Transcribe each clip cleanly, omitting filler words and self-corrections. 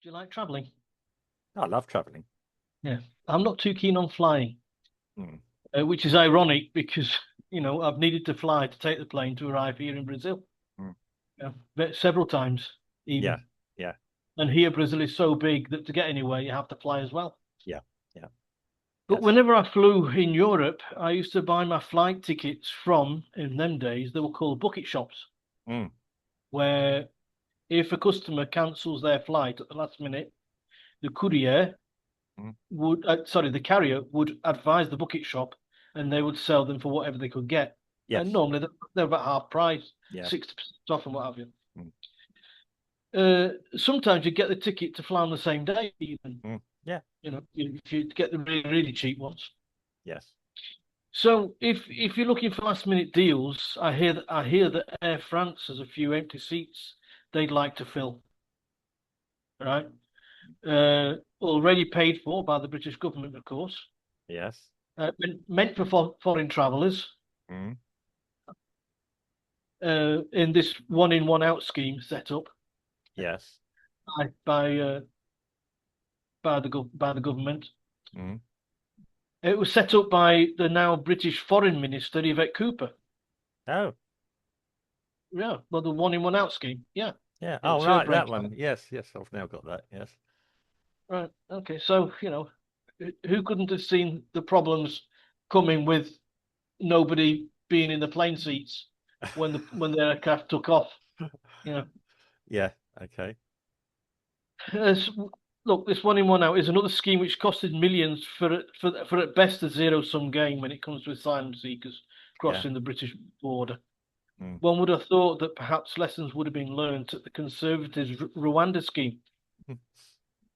Do you like traveling? I love traveling. Yeah. I'm not too keen on flying, Mm, which is ironic because, I've needed to fly to take the plane to arrive here in Brazil. mm. Yeah. But several times Yeah, even. yeah, And here Brazil is so big that to get anywhere you have to fly as well. yeah, yeah. But Yes. whenever I flew in Europe, I used to buy my flight tickets from, in them days, they were called bucket shops, Mm, where if a customer cancels their flight at the last minute, the courier mm. the carrier would advise the bucket shop and they would sell them for whatever they could get. And Yes. normally they're about half price, Yeah. 60% off and what have you. Mm, Sometimes you get the ticket to fly on the same day, even, yeah. if you get the really, really cheap ones. Yes. So if you're looking for last minute deals, I hear that Air France has a few empty seats they'd like to fill, right? Already paid for by the British government, of course. Yes. Meant for foreign travellers Mm, in this one in, one out scheme set up yes. by by, uh, by the government. Mm. It was set up by the now British Foreign Minister Yvette Cooper. Oh, Yeah, well, the one in, one out scheme. Yeah, yeah. it Oh, was her right. That brainchild. one. Yes. Yes. I've now got that. Yes. Right. Okay. So, who couldn't have seen the problems coming with nobody being in the plane seats when the aircraft took off? You know, Yeah. Okay. As, look, this one in, one out is another scheme which costed millions for at best a zero sum game when it comes to asylum seekers Yeah. crossing the British border. Mm. One would have thought that perhaps lessons would have been learned at the Conservatives' Rwanda scheme,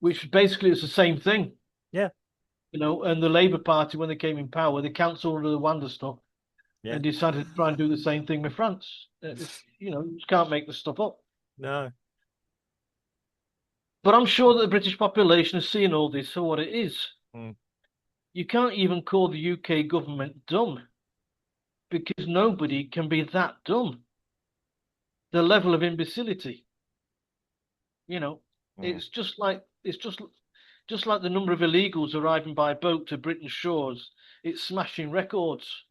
which basically is the same thing, Yeah. and the Labour Party, when they came in power, they cancelled the Rwanda stuff Yeah. and decided to try and do the same thing with France. You can't make this stuff up. No. But I'm sure that the British population is seeing all this for what it is. Mm. You can't even call the UK government dumb because nobody can be that dumb. The level of imbecility, you know, Mm. it's just like the number of illegals arriving by boat to Britain's shores. It's smashing records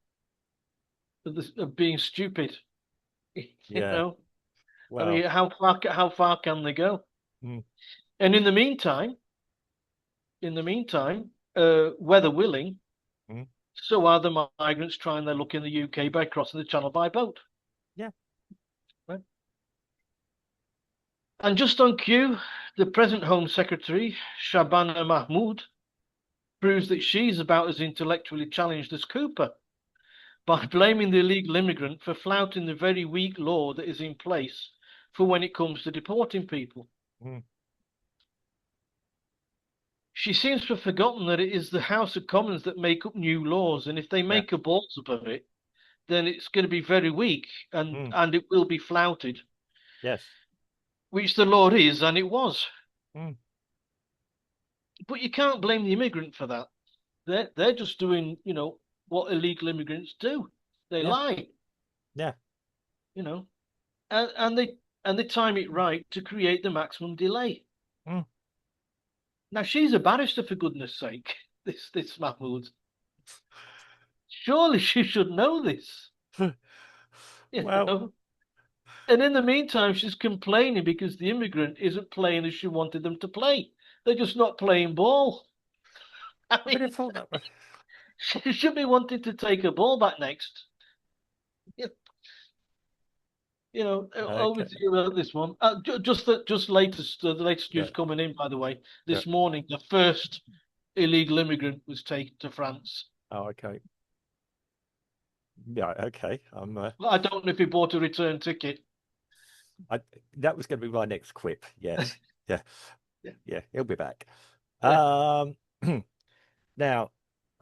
of being stupid. You Yeah. know, I Well. mean, how far can they go? Mm. And in the meantime, weather willing, Mm. so are the migrants trying their luck in the UK by crossing the channel by boat. Yeah. Right? And just on cue, the present Home Secretary, Shabana Mahmood, proves that she's about as intellectually challenged as Cooper by blaming the illegal immigrant for flouting the very weak law that is in place for when it comes to deporting people. Mm. She seems to have forgotten that it is the House of Commons that make up new laws, and if they Yeah. make a balls up of it, then it's going to be very weak and Mm. and it will be flouted, Yes. which the law is, and it was. Mm. But you can't blame the immigrant for that. They're just doing, what illegal immigrants do. They Yeah. lie, Yeah. you know, and they time it right to create the maximum delay. Mm. Now she's a barrister, for goodness sake. This Mahmood. Surely she should know this, you Well, know. And in the meantime, she's complaining because the immigrant isn't playing as she wanted them to play. They're just not playing ball. I I mean, mean, if all that was she should be wanting to take her ball back next. Over okay. to you about this one. The latest Yeah. news coming in, by the way. Yeah. This morning, the first illegal immigrant was taken to France. Oh, okay. Yeah. Okay. Well, I don't know if he bought a return ticket. I that was going to be my next quip. Yes. Yeah. Yeah, Yeah. He'll be back. yeah, Um. Now,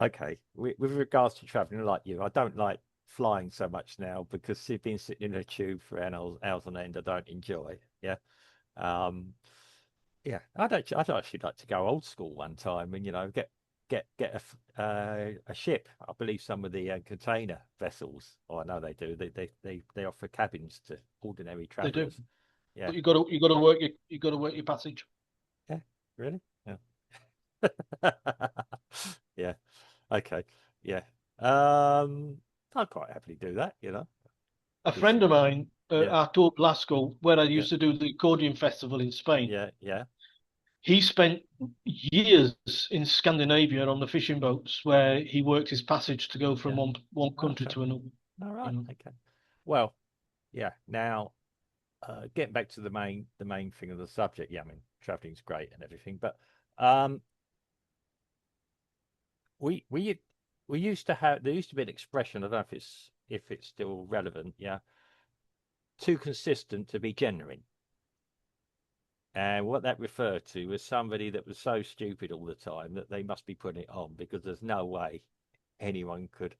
okay. With regards to traveling, like you, I don't like flying so much now because you've been sitting in a tube for hours on end. I don't enjoy. Yeah. Um. Yeah, I'd actually like to go old school one time and get a ship. I believe some of the container vessels. Oh, I know they do. They offer cabins to ordinary they do. travelers. Yeah, But you got to work your passage. Yeah, really? Yeah. Yeah. Okay. Yeah. Um, I'd quite happily do that, you know. A It's, friend of mine, yeah, Artur Blasco, where I yeah, used to do the accordion festival in Spain, yeah, yeah, he spent years in Scandinavia on the fishing boats where he worked his passage to go from yeah. one country Okay. to another. All You right. know, Okay. Well, yeah. Now, getting back to the main thing of the subject. Yeah, I mean, traveling's great and everything, but um, we we we used to have there used to be an expression. I don't know if it's still relevant. Yeah, too consistent to be genuine. And what that referred to was somebody that was so stupid all the time that they must be putting it on because there's no way anyone could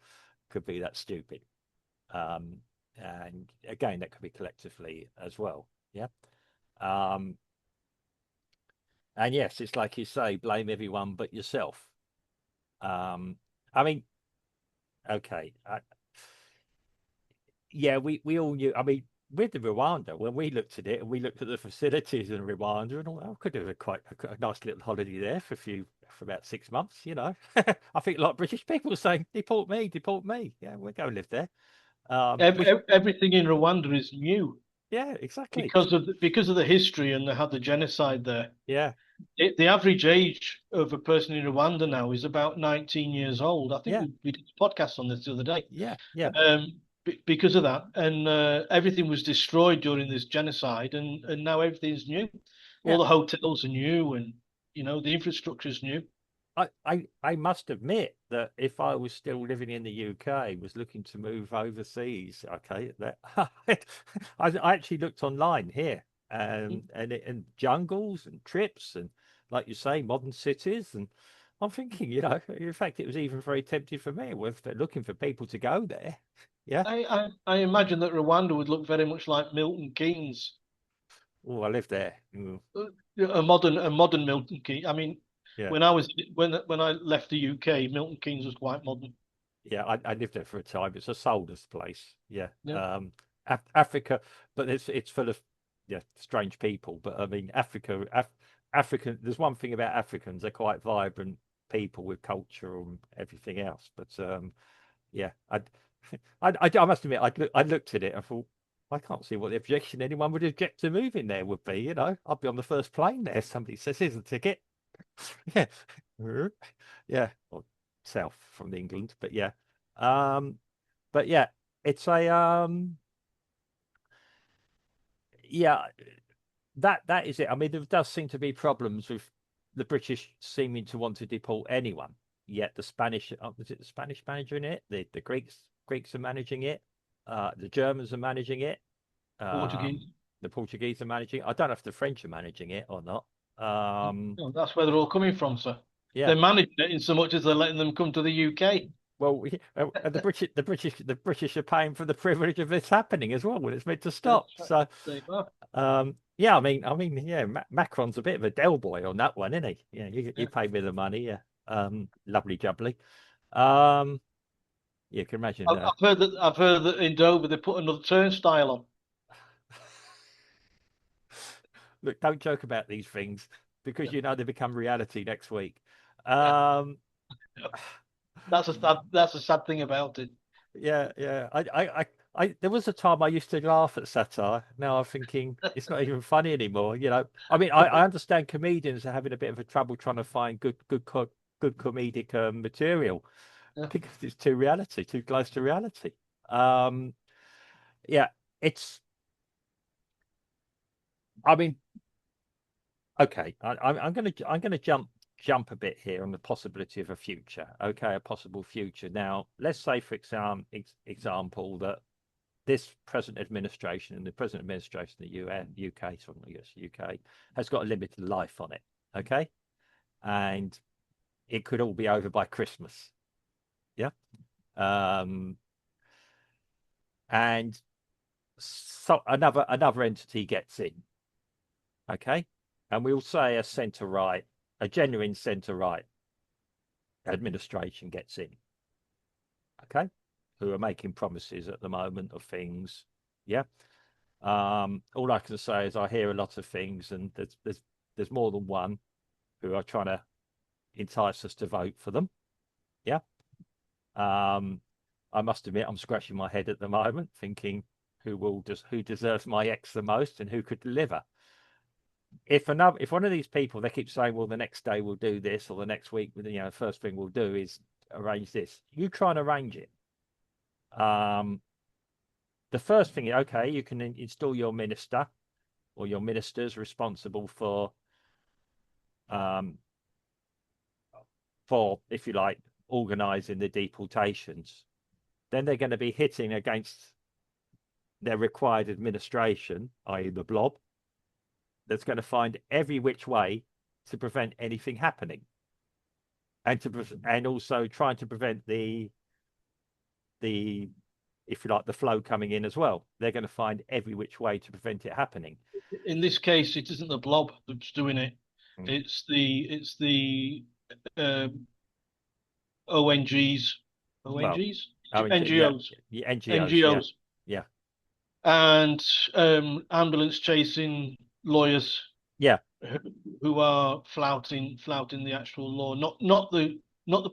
be that stupid. Um, and again, that could be collectively as well. Yeah. Um, and yes, it's like you say, blame everyone but yourself. Um, I mean, okay, yeah, we all knew. I mean, with the Rwanda, when we looked at it and we looked at the facilities in Rwanda, and all, I could do a nice little holiday there for about 6 months. You know, I think a lot of British people were saying, "Deport me, deport me." Yeah, we'll go live there. Which, everything in Rwanda is new yeah, exactly. because of the history and they had the genocide there. Yeah, The average age of a person in Rwanda now is about 19 years old. I think yeah, we did a podcast on this the other day. yeah, yeah, Because of that, and everything was destroyed during this genocide, and now everything's new. All yeah. the hotels are new, and the infrastructure is new. I must admit that if I was still living in the UK, was looking to move overseas, okay, that I actually looked online here, and jungles and trips and like you say, modern cities, and I'm thinking, you know, in fact, it was even very tempting for me. If they're looking for people to go there, yeah. I imagine that Rwanda would look very much like Milton Keynes, Oh, I live there. Mm, a modern Milton Keynes. I mean, yeah. when I left the UK, Milton Keynes was quite modern. Yeah, I lived there for a time. It's a soulless place. Yeah. Yeah. Africa, but it's full of yeah strange people. But I mean, African. There's one thing about Africans; they're quite vibrant people with culture and everything else. But yeah, I must admit, I looked at it. I thought I can't see what the objection anyone would object to moving there would be. You know, I'd be on the first plane there. Somebody says, "Here's a ticket." Yeah. Yeah. Or south from England, but yeah. Um, but yeah, it's a yeah, that is it. I mean, there does seem to be problems with the British seeming to want to deport anyone. Yet the Spanish, was it the Spanish managing it? The Greeks are managing it. The Germans are managing it. Portuguese. The Portuguese are managing it. I don't know if the French are managing it or not. That's where they're all coming from, sir. Yeah. They're managing it in so much as they're letting them come to the UK. Well, the British are paying for the privilege of this happening as well when it's meant to That's stop. right. So, There you go. yeah, yeah, Macron's a bit of a Del boy on that one, isn't he? Yeah, you Yeah. pay me the money, yeah. Lovely jubbly. Um, you can imagine. I've heard that in Dover they put another turnstile on. Look, don't joke about these things because you know they become reality next week. Um, That's a sad thing about it. Yeah, yeah. There was a time I used to laugh at satire. Now I'm thinking it's not even funny anymore. You know, I mean, I understand comedians are having a bit of a trouble trying to find good comedic material Yeah. because it's too reality, too close to reality. Um, yeah, it's. I mean, okay. I'm gonna jump a bit here on the possibility of a future. Okay, a possible future. Now, let's say, for example, that this present administration and the present administration of the UK, sorry, not US, UK, has got a limited life on it. Okay. And it could all be over by Christmas. Yeah. Um, and so another entity gets in. Okay. And we'll say a centre right, a genuine centre right administration gets in. Okay. Who are making promises at the moment of things. Yeah. All I can say is I hear a lot of things, and there's more than one who are trying to entice us to vote for them. Yeah. I must admit, I'm scratching my head at the moment, thinking who deserves my ex the most and who could deliver. If one of these people, they keep saying, well, the next day we'll do this, or the next week, first thing we'll do is arrange this. You try and arrange it. The first thing, okay, you can install your minister or your ministers responsible for, if you like, organizing the deportations. Then they're going to be hitting against their required administration, i.e. the blob, that's going to find every which way to prevent anything happening, and also trying to prevent the if you like, the flow coming in as well. They're going to find every which way to prevent it happening. In this case, it isn't the blob that's doing it. It's the ONGs, Well, NGOs, yeah, NGOs, NGOs, yeah, and ambulance chasing lawyers yeah, who are flouting the actual law, not the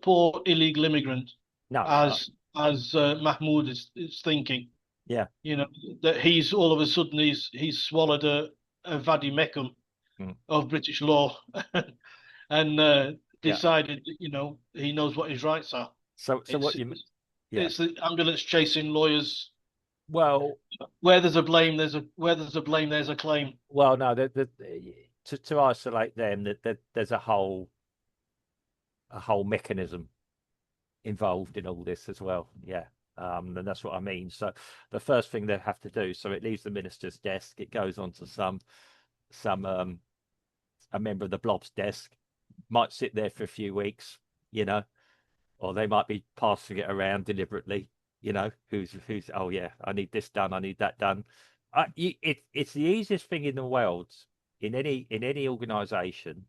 poor illegal immigrant, no, as Mahmood is thinking. yeah, You know, that he's all of a sudden he's swallowed a vademecum mm, of British law and yeah. decided that, he knows what his rights are. So It's what you, yeah, it's the ambulance chasing lawyers. well, Where there's a blame, there's a claim. well, no, to isolate them, that there's a whole mechanism involved in all this as well. Yeah. And that's what I mean. So the first thing they have to do, so it leaves the minister's desk, it goes on to some a member of the blob's desk, might sit there for a few weeks, or they might be passing it around deliberately, who's oh yeah, I need this done, I need that done. It's the easiest thing in the world, in any organization,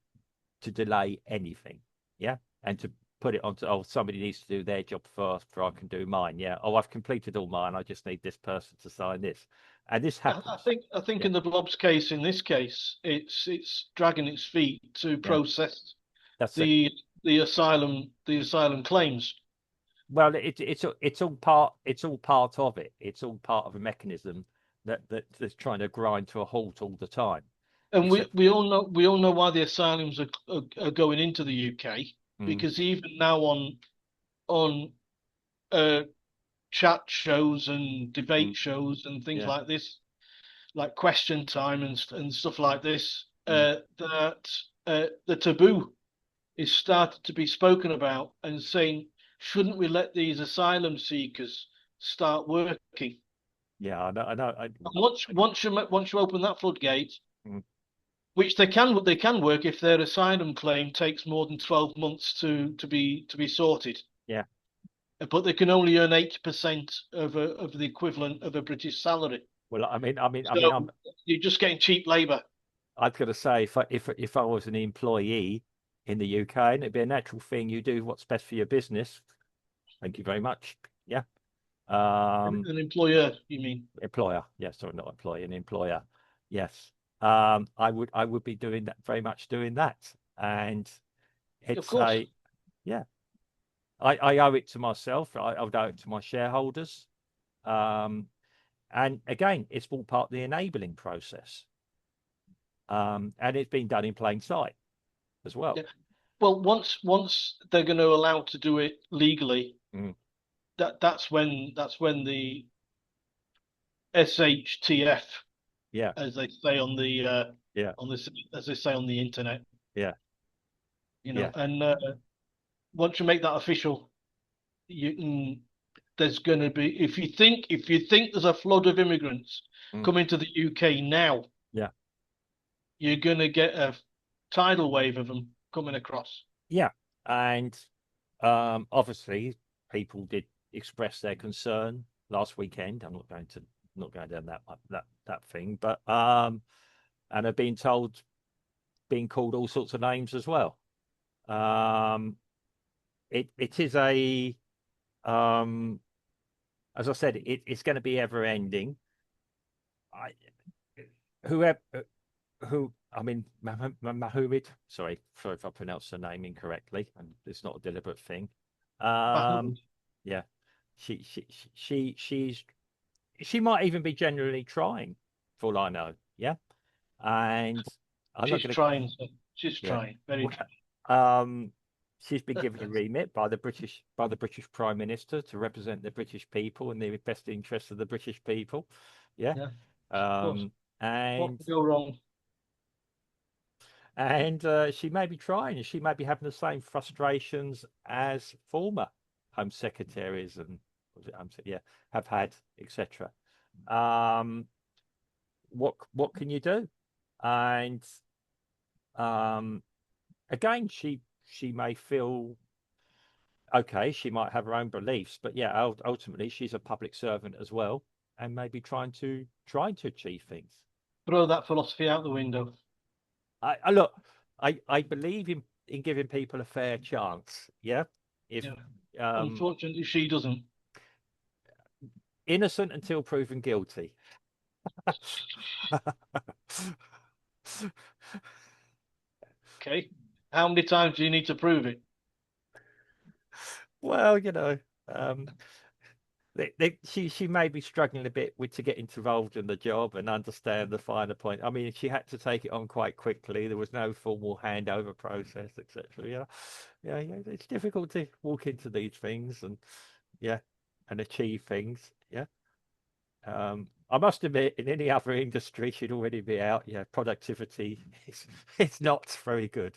to delay anything. Yeah. And to put it onto, oh, somebody needs to do their job first before I can do mine. Yeah. Oh, I've completed all mine, I just need this person to sign this. And this I happens. I think Yeah. in the blob's case, in this case, it's dragging its feet to Yeah. process That's it. the asylum claims. Well, it's all part of it. It's all part of a mechanism that's trying to grind to a halt all the time. And we, Except, we all know we all know why the asylums are going into the UK, mm, because even now on uh, chat shows and mm, debate shows and things yeah, like this, like Question Time and stuff like this, mm, that the taboo is started to be spoken about, and saying, shouldn't we let these asylum seekers start working? yeah, I know. And once you open that floodgate, Mm, which they can work if their asylum claim takes more than 12 months to be sorted, yeah. but they can only earn 80% of the equivalent of a British salary. Well, I mean, So you're just getting cheap labour. I've got to say, if I was an employee in the UK, and it'd be a natural thing, you do what's best for your business. Thank you very much. Yeah. An employer, you mean? Employer. Yeah, sorry, not employee, an employer. Yes. I would be doing that, very much doing that. And Of it's course. yeah, I owe it to myself. I would owe it to my shareholders. Um, and again, it's all part of the enabling process. And it's been done in plain sight as well. Yeah. Well, once they're going to allow to do it legally, Mm, that's when the SHTF, yeah, as they say yeah, on this as they say on the internet, yeah, yeah, and once you make that official, you can there's going to be, if you think there's a flood of immigrants mm, coming to the UK now, yeah, you're going to get a tidal wave of them coming across. yeah. And obviously, people did express their concern last weekend. I'm not going down that thing, but and have been being called all sorts of names as well. Um, it is um, as I said, it's going to be ever ending. I, whoever, I mean, Mahmood. Sorry if I pronounced her name incorrectly, and it's not a deliberate thing. Um, Mahmood. yeah, she's she might even be genuinely trying, for all I know. Yeah, and I'm not She's going to. trying, sir. She's Yeah, trying. Very well, trying. she's been given a remit by the British Prime Minister to represent the British people and the best interests of the British people. Yeah, Yeah, of course. um, What and could go wrong? she may be trying, and she may be having the same frustrations as former Home Secretaries and was it yeah have had, etc. Um, what can you do? And um, again, she may feel okay. She might have her own beliefs, but yeah, ultimately she's a public servant as well, and maybe trying to achieve things. Throw that philosophy out the window. I look, I believe in giving people a fair chance. Yeah, if Yeah. um, Unfortunately, she doesn't. innocent until proven guilty. Okay. How many times do you need to prove it? Well, um, she may be struggling a bit with to get involved in the job and understand the finer point. I mean, she had to take it on quite quickly. There was no formal handover process, etc. Yeah, it's difficult to walk into these things and yeah, and achieve things. Yeah. I must admit, in any other industry, she'd already be out. Yeah, productivity is it's not very good.